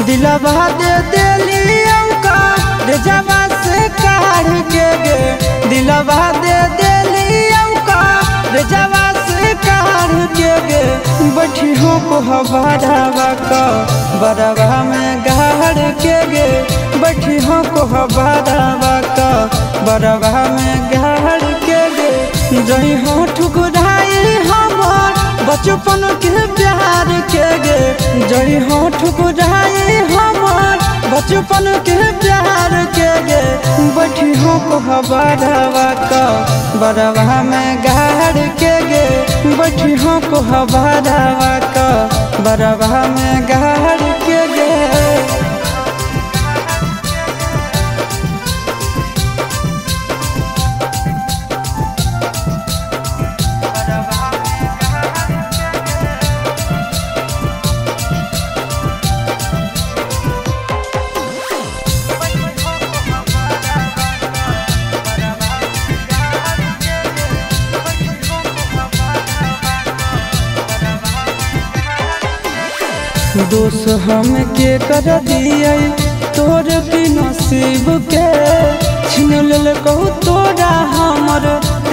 दिलवा दे दिलियों का रे जवा से काढ़ के गे दिलवा दे दिलियों का रे जवा से काढ़ के गे बैठी हो को हवारावा का बरवा में गाड़ के गे बैठी हो को हवारावा का बरवा में गाड़ के गे जही हो ठुकराई हमार बचपन के प्यार के गे जही हो ठुकराई हमार बचपन के प्यार के गे बैठी हो को हवारावा का बरवा में गाड़ के गे बैठी हो को हवारावा का बरवा में गाड़ के गे। दोष हम के कर दिए तोर की नसीब के छीन लेल कहू तोरा हमर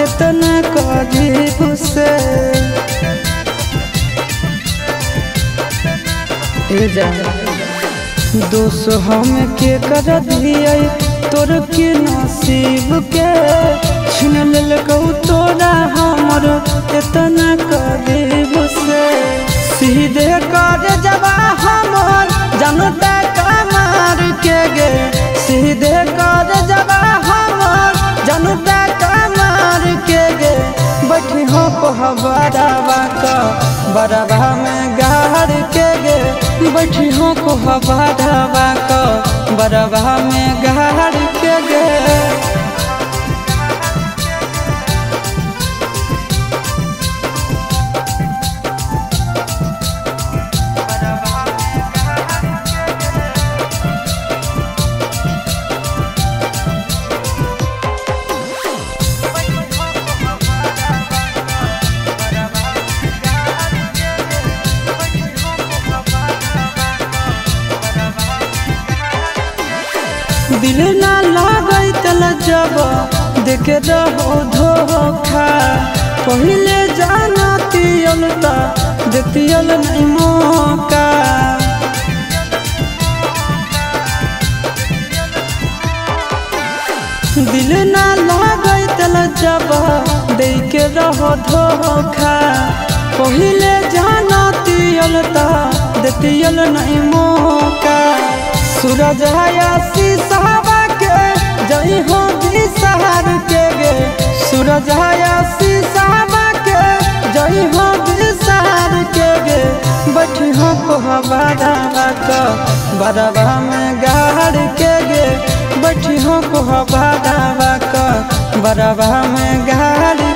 इतना करीब से दोष हम के कर दिए तोर की नसीब के छीन लेल कहू तोरा हमर इतना करीब से सीधे कर जवा हमर जनता कमार के गे सीधे कर जवा हमर जनता कमार के गे बैठी हो को हवारावा का बरवा में गाड़ के गे बैठी हो को हवारावा का बरवा में गाड़ के गे। दिल ना लागई तल जब देख रहो धोखा पहले जाना तियलता देतियल नहीं मौका दिल ना लागई तल जब देख रहो धोखा पहले जाना तियलता देतियल नहीं मौका सूरज हयासी साहबा के जई हो बिसहार के गे सूरज हयासी साहबा के जई हो बिसहार के गे बैठी हो को हवारावा का बरवा में गाड़ के गे बैठी हो को हवारावा का बरवा में गाड़